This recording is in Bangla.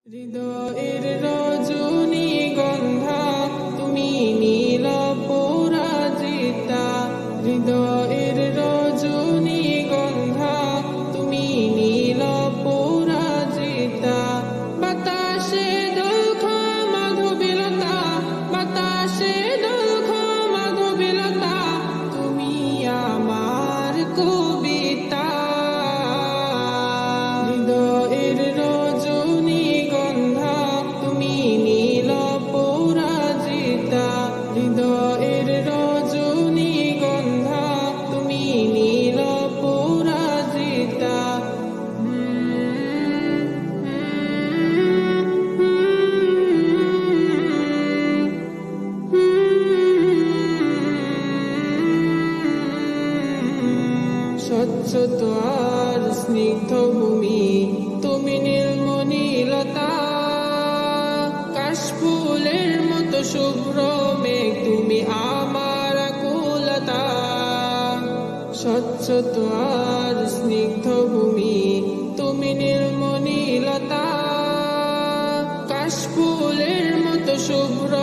হৃদয়ের রজনীগন্ধা তুমি নীল পরাজিতা, হৃদয়ের রজনীগন্ধা তুমি নীল পরাজিতা। বাতাসে দোলখা মাধবীলতা, বাতাসে দোলখা মাধবীলতা, তুমি আমার কবিতা। হৃদয়ের রজনীগন্ধা তুমি নীল পরাজিতা, হৃদয়ের রজনীগন্ধা তুমি নীল পরাজিতা। স্বচ্ছ আর স্নিগ্ধ ভূমি তুমি নীলমণিলতা, কাশফুলের মতো শুভ্র মেঘ তুমি আমার আকুলতা। স্বচ্ছ আর স্নিগ্ধ ভূমি তুমি নীলমণিলতা, কাশফুলের মতো শুভ্র